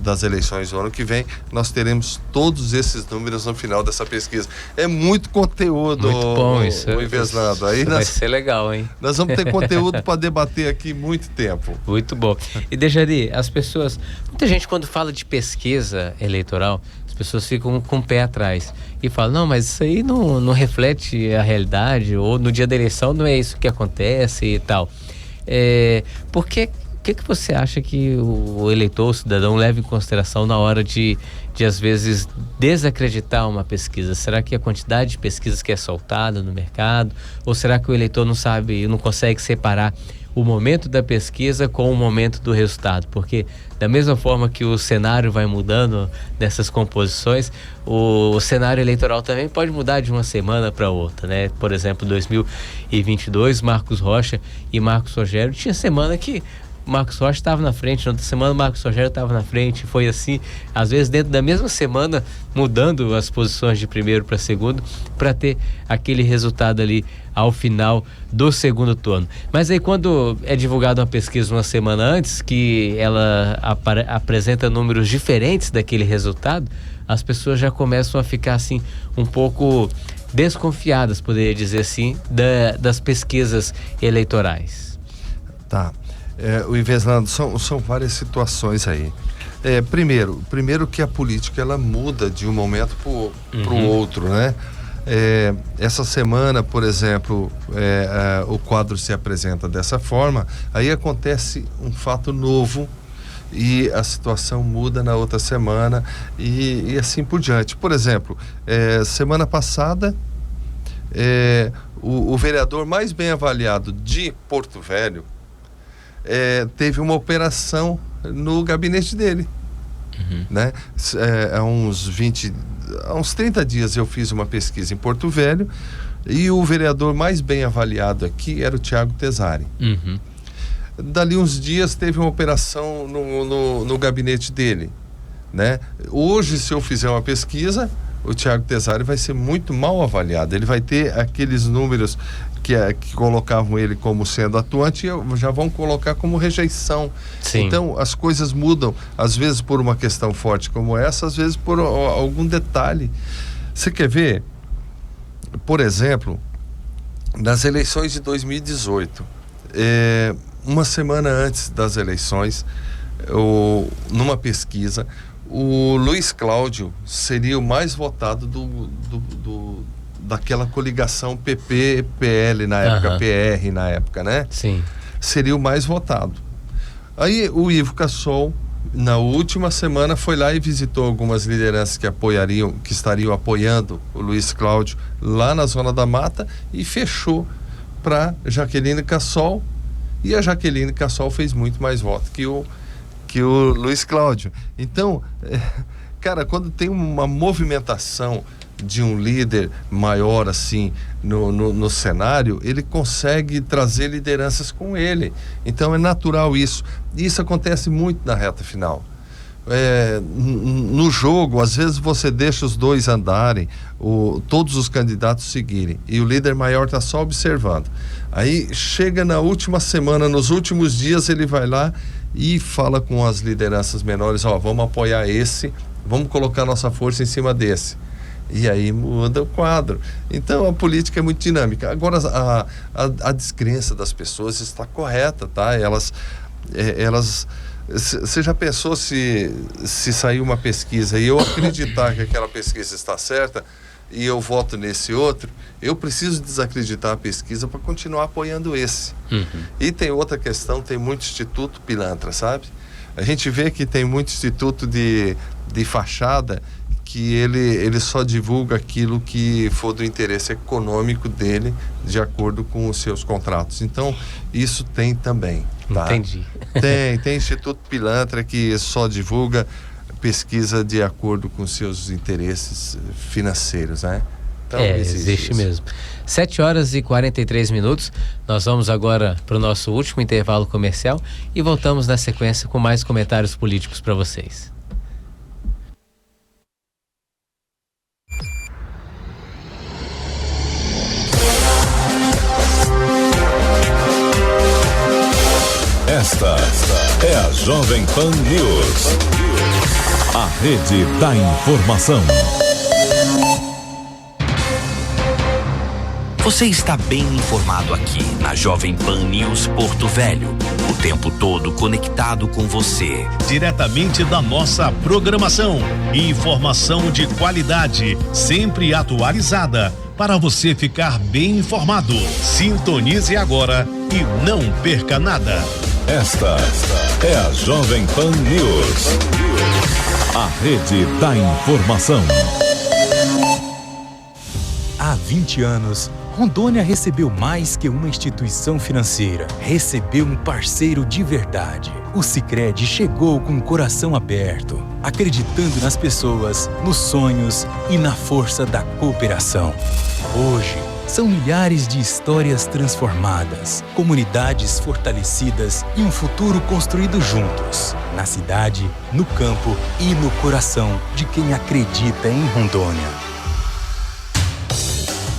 das eleições do ano que vem. Nós teremos todos esses números no final dessa pesquisa. É muito conteúdo. Muito bom isso. Iveslando. Aí vai ser legal, hein? Nós vamos ter conteúdo para debater aqui muito tempo. Muito bom. E Dejari, muita gente quando fala de pesquisa eleitoral, as pessoas ficam com o pé atrás e falam, não, mas isso aí não reflete a realidade, ou no dia da eleição não é isso que acontece e tal. Por que você acha que o eleitor, o cidadão, leva em consideração na hora de às vezes desacreditar uma pesquisa? Será que a quantidade de pesquisas que é soltada no mercado, ou será que o eleitor não consegue separar o momento da pesquisa com o momento do resultado? Porque da mesma forma que o cenário vai mudando nessas composições, o cenário eleitoral também pode mudar de uma semana para outra, né? Por exemplo, 2022, Marcos Rocha e Marcos Rogério, tinha semana que Marcos Rocha estava na frente, na outra semana Marcos Rogério estava na frente, foi assim, às vezes dentro da mesma semana, mudando as posições de primeiro para segundo, para ter aquele resultado ali ao final do segundo turno. Mas aí quando é divulgada uma pesquisa uma semana antes, que ela apresenta números diferentes daquele resultado, as pessoas já começam a ficar assim, um pouco desconfiadas, poderia dizer assim, das pesquisas eleitorais. Tá. O Iveslando, são várias situações aí. Primeiro que a política ela muda de um momento para o outro, né? Essa semana, por exemplo, o quadro se apresenta dessa forma, aí acontece um fato novo e a situação muda na outra semana e assim por diante. Por exemplo, semana passada, o vereador mais bem avaliado de Porto Velho teve uma operação no gabinete dele, né? Há uns 30 dias eu fiz uma pesquisa em Porto Velho e o vereador mais bem avaliado aqui era o Thiago Tesari. Dali uns dias teve uma operação no gabinete dele, né? Hoje, se eu fizer uma pesquisa, o Thiago Tesari vai ser muito mal avaliado. Ele vai ter aqueles números que colocavam ele como sendo atuante e já vão colocar como rejeição. Sim. Então as coisas mudam, às vezes por uma questão forte como essa, às vezes por algum detalhe. Você quer ver? por exemplo, nas eleições de 2018, uma semana antes das eleições, numa pesquisa, o Luiz Cláudio seria o mais votado daquela coligação PP-PL na época, PR na época, né? Sim. Seria o mais votado. Aí o Ivo Cassol, na última semana, foi lá e visitou algumas lideranças que estariam apoiando o Luiz Cláudio lá na Zona da Mata e fechou para Jaqueline Cassol, e a Jaqueline Cassol fez muito mais voto que o Luiz Cláudio. Então, cara, quando tem uma movimentação de um líder maior assim no cenário, ele consegue trazer lideranças com ele. Então é natural isso. Isso acontece muito na reta final. No jogo, às vezes você deixa os dois andarem, todos os candidatos seguirem, e o líder maior está só observando. Aí chega na última semana, nos últimos dias, ele vai lá e fala com as lideranças menores: vamos apoiar esse, vamos colocar nossa força em cima desse. E aí muda o quadro. Então a política é muito dinâmica. Agora a descrença das pessoas está correta, tá? Elas você já pensou se sair uma pesquisa e eu acreditar que aquela pesquisa está certa e eu voto nesse outro, eu preciso desacreditar a pesquisa para continuar apoiando esse. E tem outra questão, tem muito instituto pilantra, sabe? A gente vê que tem muito instituto de fachada que ele só divulga aquilo que for do interesse econômico dele, de acordo com os seus contratos. Então, isso tem também. Tá? Entendi. Tem Instituto Pilantra que só divulga pesquisa de acordo com seus interesses financeiros, né? Então, existe mesmo. 7h43. Nós vamos agora para o nosso último intervalo comercial e voltamos na sequência com mais comentários políticos para vocês. Esta é a Jovem Pan News, a rede da informação. Você está bem informado aqui na Jovem Pan News Porto Velho. O tempo todo conectado com você. Diretamente da nossa programação. Informação de qualidade, sempre atualizada, para você ficar bem informado. Sintonize agora e não perca nada. Esta é a Jovem Pan News, a rede da informação. Há 20 anos, Rondônia recebeu mais que uma instituição financeira. Recebeu um parceiro de verdade. O Sicredi chegou com o coração aberto, acreditando nas pessoas, nos sonhos e na força da cooperação. Hoje, são milhares de histórias transformadas, comunidades fortalecidas e um futuro construído juntos, na cidade, no campo e no coração de quem acredita em Rondônia.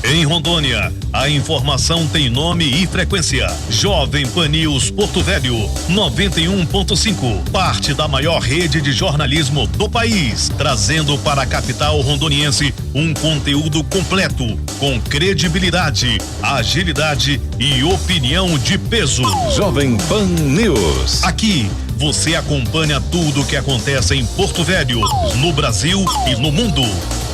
Em Rondônia, a informação tem nome e frequência. Jovem Pan News Porto Velho, 91.5, parte da maior rede de jornalismo do país, trazendo para a capital rondoniense um conteúdo completo, com credibilidade, agilidade e opinião de peso. Jovem Pan News. Aqui, você acompanha tudo o que acontece em Porto Velho, no Brasil e no mundo,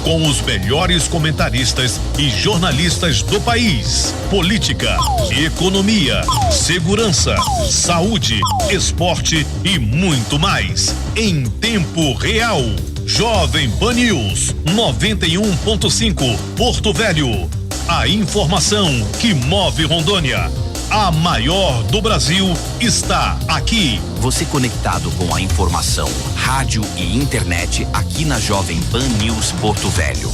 com os melhores comentaristas e jornalistas do país. Política, economia, segurança, saúde, esporte e muito mais. Em tempo real. Jovem Pan News 91.5 Porto Velho. A informação que move Rondônia. A maior do Brasil está aqui. Você conectado com a informação, rádio e internet aqui na Jovem Pan News Porto Velho.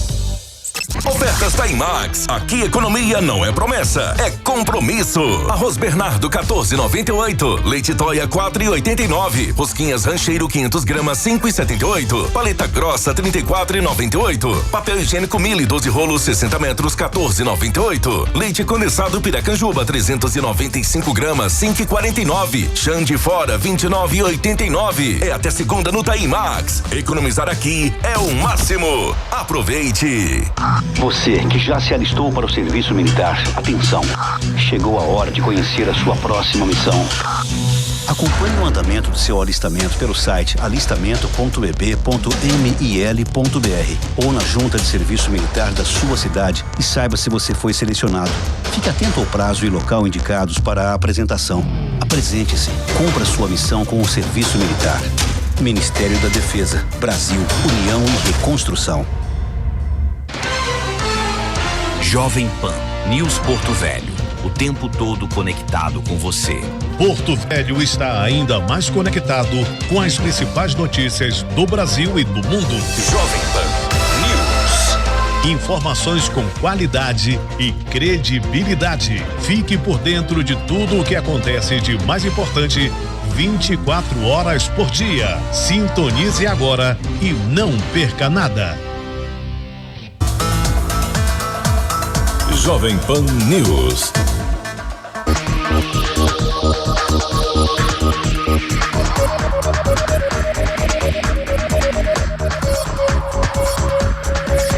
Ofertas da Imax. Aqui economia não é promessa, é compromisso. Arroz Bernardo 14,98. Leite Toia 4,89. Rosquinhas Rancheiro 500 gramas 5,78. Paleta grossa 34,98. Papel higiênico Mille 12 rolos 60 metros 14,98. Leite condensado Piracanjuba 395 gramas 5,49. Chã de fora 29,89. É até segunda no Taimax. Economizar aqui é o máximo. Aproveite. Você que já se alistou para o serviço militar, atenção. Chegou a hora de conhecer a sua próxima missão. Acompanhe o andamento do seu alistamento pelo site alistamento.eb.mil.br ou na junta de serviço militar da sua cidade e saiba se você foi selecionado. Fique atento ao prazo e local indicados para a apresentação. Apresente-se. Cumpra sua missão com o serviço militar. Ministério da Defesa, Brasil, União e Reconstrução. Jovem Pan News Porto Velho. O tempo todo conectado com você. Porto Velho está ainda mais conectado com as principais notícias do Brasil e do mundo. Jovem Pan News. Informações com qualidade e credibilidade. Fique por dentro de tudo o que acontece de mais importante 24 horas por dia. Sintonize agora e não perca nada. Jovem Pan News.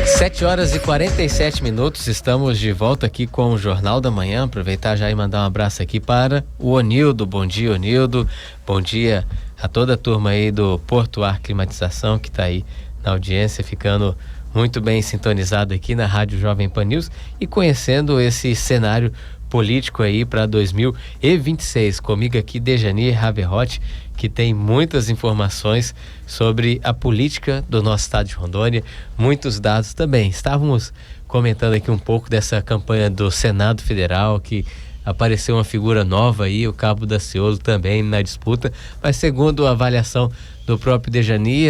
Sete horas e 47 minutos, estamos de volta aqui com o Jornal da Manhã. Aproveitar já e mandar um abraço aqui para o Onildo. Bom dia, Onildo. Bom dia a toda a turma aí do Portuar Climatização que está aí na audiência, ficando muito bem sintonizado aqui na Rádio Jovem Pan News e conhecendo esse cenário político aí para 2026. Comigo aqui Dejani Raverrotti, que tem muitas informações sobre a política do nosso estado de Rondônia, muitos dados também. Estávamos comentando aqui um pouco dessa campanha do Senado Federal, que apareceu uma figura nova aí, o Cabo Daciolo também na disputa, mas segundo a avaliação do próprio Dejani,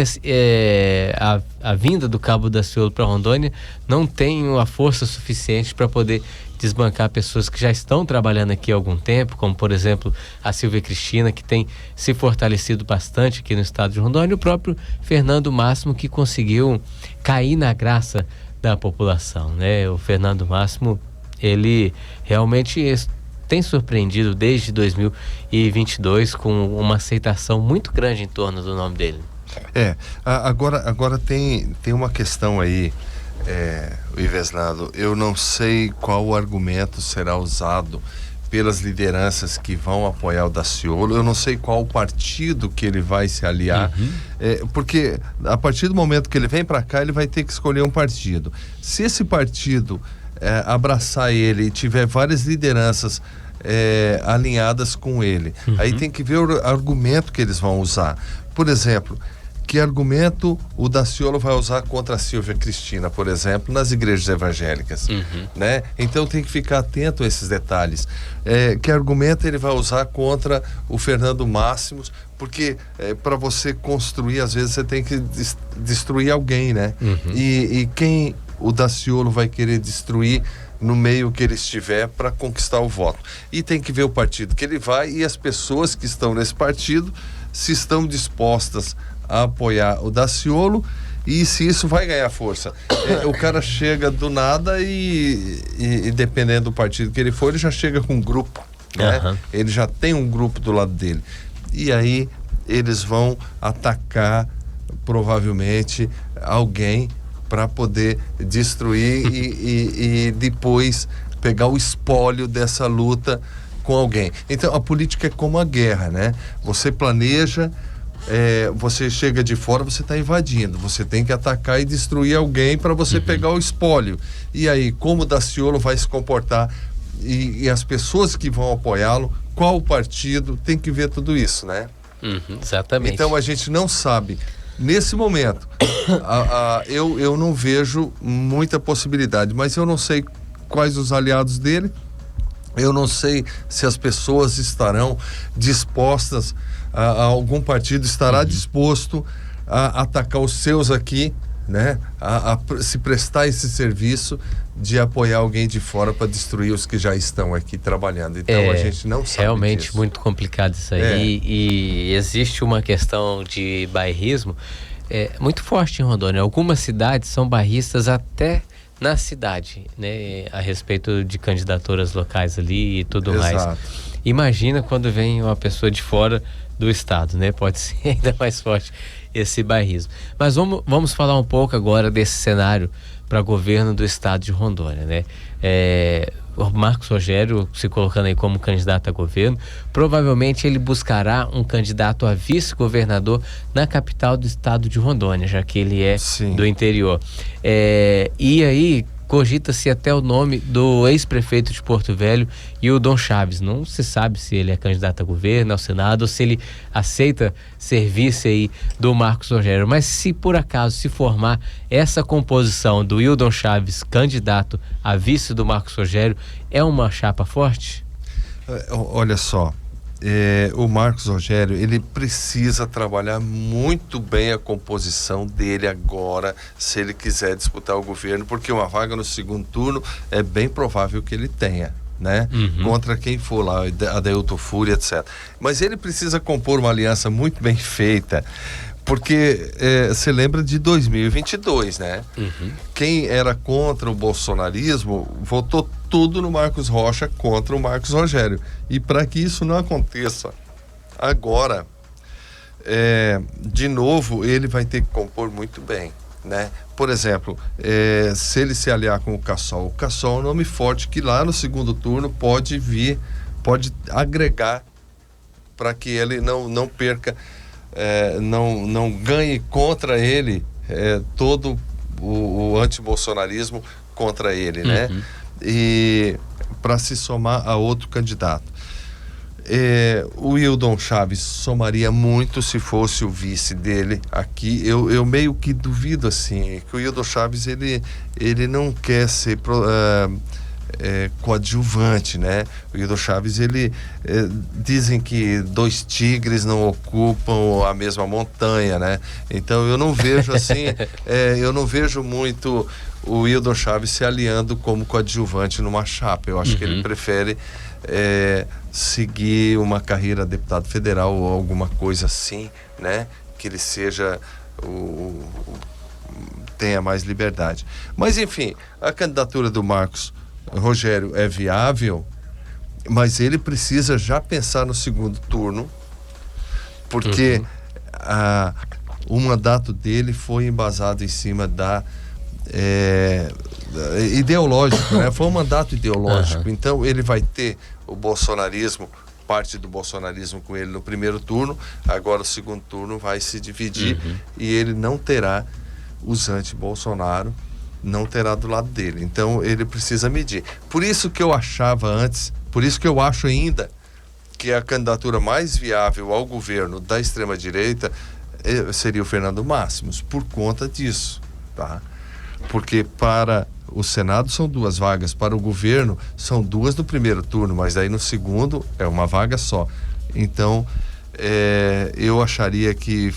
a vinda do Cabo Daciolo para Rondônia não tem a força suficiente para poder desbancar pessoas que já estão trabalhando aqui há algum tempo, como por exemplo a Silvia Cristina, que tem se fortalecido bastante aqui no estado de Rondônia, e o próprio Fernando Máximo, que conseguiu cair na graça da população, né? O Fernando Máximo, ele realmente tem surpreendido desde 2022 com uma aceitação muito grande em torno do nome dele. Agora tem uma questão aí, Ivesnado, eu não sei qual argumento será usado pelas lideranças que vão apoiar o Daciolo, eu não sei qual partido que ele vai se aliar, porque a partir do momento que ele vem para cá, ele vai ter que escolher um partido. Se esse partido abraçar ele e tiver várias lideranças alinhadas com ele, aí tem que ver o argumento que eles vão usar. Por exemplo, que argumento o Daciolo vai usar contra a Silvia Cristina, por exemplo, nas igrejas evangélicas, né? Então tem que ficar atento a esses detalhes. Que argumento ele vai usar contra o Fernando Máximos, porque para você construir, às vezes você tem que destruir alguém, né? E quem o Daciolo vai querer destruir no meio que ele estiver para conquistar o voto. E tem que ver o partido que ele vai e as pessoas que estão nesse partido, se estão dispostas a apoiar o Daciolo e se isso vai ganhar força. O cara chega do nada e dependendo do partido que ele for, ele já chega com um grupo, né? Ele já tem um grupo do lado dele. E aí eles vão atacar provavelmente alguém para poder destruir e depois pegar o espólio dessa luta com alguém. Então a política é como a guerra, né? Você planeja, você chega de fora, você está invadindo, você tem que atacar e destruir alguém para você pegar o espólio. E aí, como o Daciolo vai se comportar e as pessoas que vão apoiá-lo, qual partido, tem que ver tudo isso, né? Exatamente. Então a gente não sabe. Nesse momento, eu não vejo muita possibilidade, mas eu não sei quais os aliados dele, eu não sei se as pessoas estarão dispostas, algum partido estará disposto a atacar os seus aqui, né? A se prestar esse serviço de apoiar alguém de fora para destruir os que já estão aqui trabalhando. Então a gente não sabe realmente disso. Muito complicado isso aí. E existe uma questão de bairrismo muito forte em Rondônia. Algumas cidades são bairristas até na cidade, né? A respeito de candidaturas locais ali e tudo mais. Imagina quando vem uma pessoa de fora do estado, né? Pode ser ainda mais forte esse bairrismo. Mas vamos falar um pouco agora desse cenário para governo do estado de Rondônia, né? O Marcos Rogério se colocando aí como candidato a governo, provavelmente ele buscará um candidato a vice-governador na capital do estado de Rondônia, já que ele é do interior. E aí cogita-se até o nome do ex-prefeito de Porto Velho, Hildon Chaves. Não se sabe se ele é candidato a governo, ao Senado, ou se ele aceita ser vice aí do Marcos Rogério. Mas se por acaso se formar essa composição do Hildon Chaves candidato a vice do Marcos Rogério, é uma chapa forte? Olha só, o Marcos Rogério, ele precisa trabalhar muito bem a composição dele agora, se ele quiser disputar o governo, porque uma vaga no segundo turno é bem provável que ele tenha, né? Contra quem for lá, Adailton Fúria, etc. Mas ele precisa compor uma aliança muito bem feita, porque você lembra de 2022, né? Quem era contra o bolsonarismo votou tudo no Marcos Rocha contra o Marcos Rogério. E para que isso não aconteça agora, de novo, ele vai ter que compor muito bem, né? Por exemplo, se ele se aliar com o Cassol é um nome forte que lá no segundo turno pode agregar para que ele não perca, não ganhe contra ele todo o antibolsonarismo contra ele, né? E para se somar a outro candidato. O Hildon Chaves somaria muito se fosse o vice dele aqui. Eu meio que duvido assim que o Hildon Chaves ele não quer ser coadjuvante, né? O Hildon Chaves, dizem que dois tigres não ocupam a mesma montanha, né? Então eu não vejo assim, eu não vejo muito o Hildon Chaves se aliando como coadjuvante numa chapa. Eu acho que ele prefere seguir uma carreira deputado federal ou alguma coisa assim, né? Que ele seja tenha mais liberdade. Mas enfim, a candidatura do Marcos Rogério é viável, mas ele precisa já pensar no segundo turno, porque o mandato dele foi embasado em cima da ideológico, né? Foi um mandato ideológico. Então ele vai ter o bolsonarismo, parte do bolsonarismo com ele no primeiro turno. Agora o segundo turno vai se dividir e ele não terá os anti-Bolsonaro, não terá do lado dele. Então ele precisa medir. Por isso que eu achava antes, por isso que eu acho ainda que a candidatura mais viável ao governo da extrema-direita seria o Fernando Máximos, por conta disso, tá? Porque para o Senado são 2 vagas, para o governo são 2 no primeiro turno, mas daí no segundo é uma vaga só. Então eu acharia que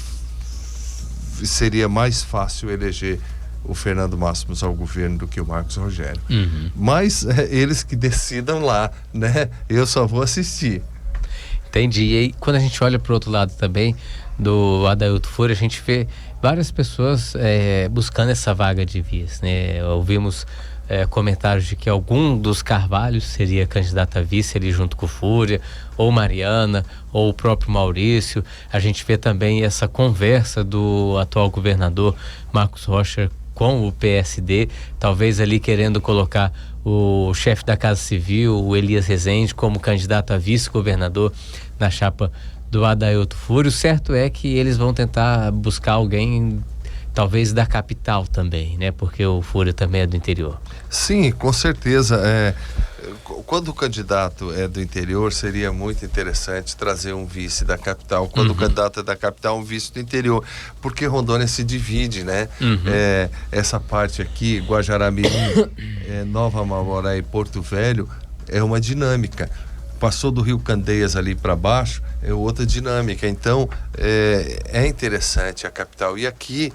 seria mais fácil eleger o Fernando Máximos ao governo do que o Marcos Rogério. Mas eles que decidam lá, né? Eu só vou assistir. Entendi. E aí, quando a gente olha para o outro lado também, do Adailton Fúria, a gente vê várias pessoas buscando essa vaga de vice, né? Ouvimos comentários de que algum dos Carvalhos seria candidato a vice ali junto com o Fúria, ou Mariana, ou o próprio Maurício. A gente vê também essa conversa do atual governador Marcos Rocha com o PSD, talvez ali querendo colocar o chefe da Casa Civil, o Elias Rezende, como candidato a vice-governador na chapa do Adailton Fúria. O certo é que eles vão tentar buscar alguém talvez da capital também, né? Porque o Fúria também é do interior. Sim, com certeza. Quando o candidato é do interior, seria muito interessante trazer um vice da capital. Quando o candidato é da capital, um vice do interior. Porque Rondônia se divide, né? Essa parte aqui, Guajará-Mirim, Nova Mamoré e Porto Velho, é uma dinâmica. Passou do Rio Candeias ali para baixo, é outra dinâmica. Então, é interessante a capital. E aqui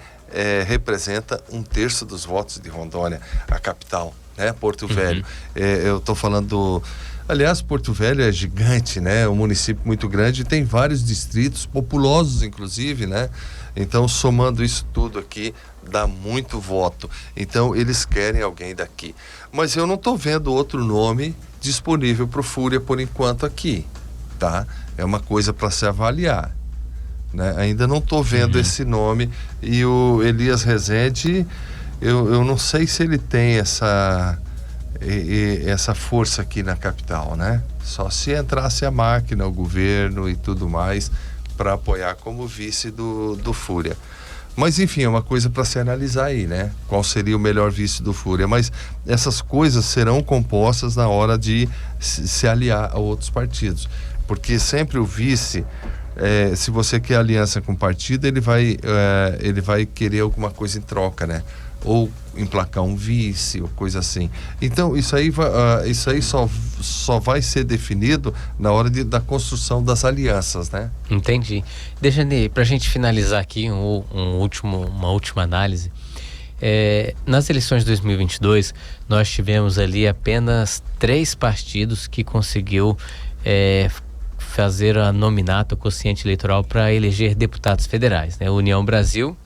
representa 1/3 dos votos de Rondônia, a capital, né? Porto Velho. Eu estou falando aliás, Porto Velho é gigante, né? É um município muito grande e tem vários distritos, populosos inclusive, né? Então, somando isso tudo aqui, dá muito voto. Então, eles querem alguém daqui. Mas eu não estou vendo outro nome disponível para o Fúria por enquanto aqui, tá? É uma coisa para se avaliar. né? Ainda não estou vendo esse nome. E o Elias Rezende, eu não sei se ele tem essa força aqui na capital, né? Só se entrasse a máquina, o governo e tudo mais, para apoiar como vice do Fúria. Mas enfim, é uma coisa para se analisar aí, né? Qual seria o melhor vice do Fúria? Mas essas coisas serão compostas na hora de se aliar a outros partidos. Porque sempre o vice, se você quer aliança com o partido, ele vai querer alguma coisa em troca, né? Ou emplacar um vice, ou coisa assim. Então, isso aí só vai ser definido na hora da construção das alianças, né? Entendi. Dejane, para a gente finalizar aqui uma última análise, nas eleições de 2022, nós tivemos ali apenas 3 partidos que conseguiu fazer a nominata, o quociente eleitoral para eleger deputados federais, né? União Brasil,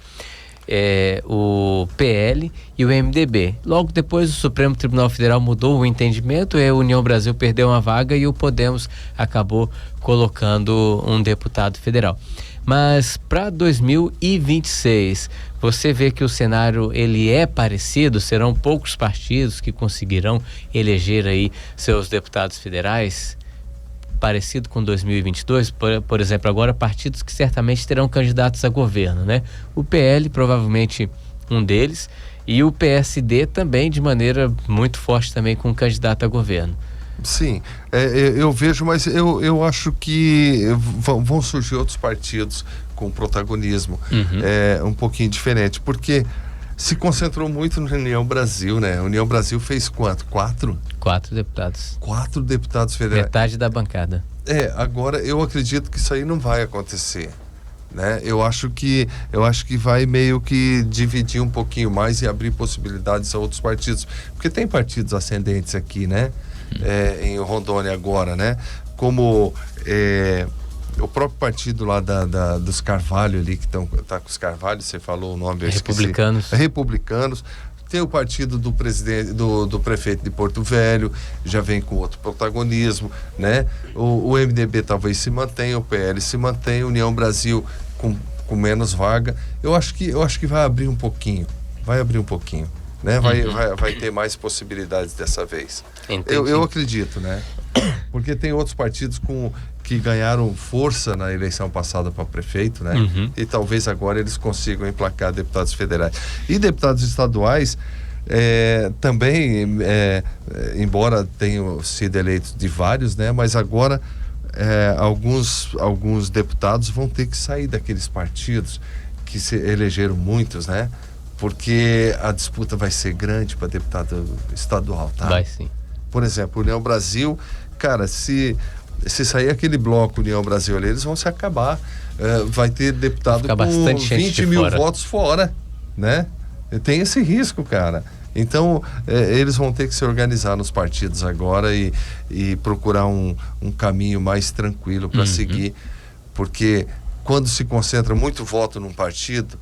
o PL e o MDB. Logo depois, o Supremo Tribunal Federal mudou o entendimento, a União Brasil perdeu uma vaga e o Podemos acabou colocando um deputado federal. Mas para 2026, você vê que o cenário ele é parecido? Serão poucos partidos que conseguirão eleger aí seus deputados federais? Parecido com 2022, por exemplo, agora partidos que certamente terão candidatos a governo, né? O PL provavelmente um deles e o PSD também de maneira muito forte também com candidato a governo. Sim, eu vejo, mas eu acho que vão surgir outros partidos com protagonismo um pouquinho diferente, porque se concentrou muito no União Brasil, né? A União Brasil fez quanto? 4 deputados. 4 deputados federais. Metade da bancada. Agora eu acredito que isso aí não vai acontecer, né? Eu acho que vai meio que dividir um pouquinho mais e abrir possibilidades a outros partidos, porque tem partidos ascendentes aqui, né? Em Rondônia agora, né? Como o próprio partido lá dos Carvalho ali, que tá com os Carvalho, você falou o nome, Republicanos. Republicanos. Tem o partido do presidente, do prefeito de Porto Velho, já vem com outro protagonismo, né? O MDB talvez se mantenha, o PL se mantenha, União Brasil com menos vaga. Eu acho que vai abrir um pouquinho, né? Vai ter mais possibilidades dessa vez. Eu acredito, né? Porque tem outros partidos que ganharam força na eleição passada para prefeito, né? E talvez agora eles consigam emplacar deputados federais. E deputados estaduais também, embora tenham sido eleitos de vários, né? Mas agora alguns deputados vão ter que sair daqueles partidos que se elegeram muitos, né? Porque a disputa vai ser grande para deputado estadual, tá? Vai sim. Por exemplo, União Brasil, cara, se sair aquele bloco União Brasil ali, eles vão se acabar. Vai ter deputado com 20 mil votos fora, né? Tem esse risco, cara. Então, eles vão ter que se organizar nos partidos agora e procurar um caminho mais tranquilo para seguir, porque quando se concentra muito voto num partido,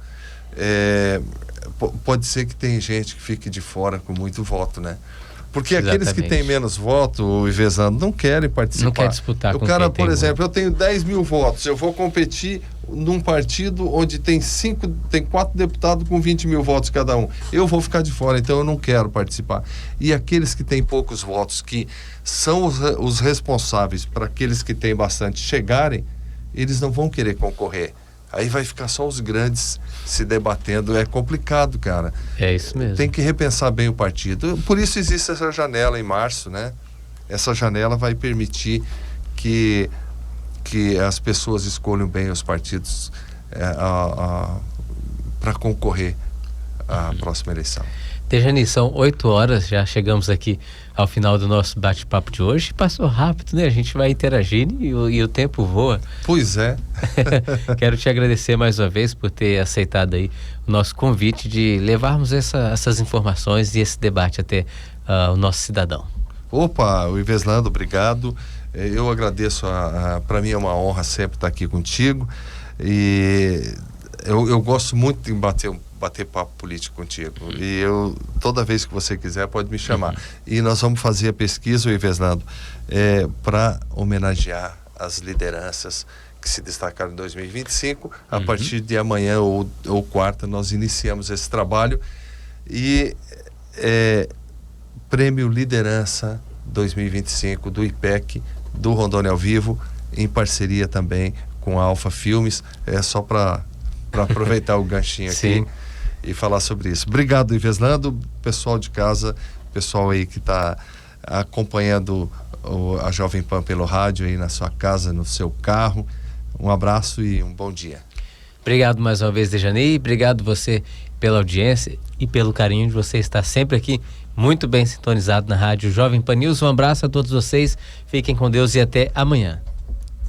pode ser que tem gente que fique de fora com muito voto, né? Porque aqueles que têm menos voto, o Ivezano, não querem participar. Não quer disputar com o cara, quem por exemplo, eu tenho 10 mil votos, eu vou competir num partido onde tem 4 deputados com 20 mil votos cada um. Eu vou ficar de fora, então eu não quero participar. E aqueles que têm poucos votos, que são os responsáveis para aqueles que têm bastante chegarem, eles não vão querer concorrer. Aí vai ficar só os grandes se debatendo. É complicado, cara. É isso mesmo. Tem que repensar bem o partido. Por isso existe essa janela em março, né? Essa janela vai permitir que as pessoas escolham bem os partidos para concorrer à próxima eleição. Dejane, são 8 horas, já chegamos aqui ao final do nosso bate-papo de hoje. Passou rápido, né? A gente vai interagindo e o tempo voa. Pois é. Quero te agradecer mais uma vez por ter aceitado aí o nosso convite de levarmos essas informações e esse debate até o nosso cidadão. Opa, o Iveslando, obrigado. Eu agradeço, para mim é uma honra sempre estar aqui contigo e eu gosto muito de bater papo político contigo. E toda vez que você quiser, pode me chamar. E nós vamos fazer a pesquisa, o Iveslando, para homenagear as lideranças que se destacaram em 2025. A partir de amanhã ou quarta nós iniciamos esse trabalho e Prêmio Liderança 2025 do IPEC, do Rondônia ao Vivo, em parceria também com a Alfa Filmes. É só para aproveitar o ganchinho aqui e falar sobre isso. Obrigado, Iveslando, pessoal de casa, pessoal aí que está acompanhando a Jovem Pan pelo rádio aí na sua casa, no seu carro. Um abraço e um bom dia. Obrigado mais uma vez, Dejani. Obrigado você pela audiência e pelo carinho de você estar sempre aqui, muito bem sintonizado na rádio Jovem Pan News. Um abraço a todos vocês, fiquem com Deus e até amanhã.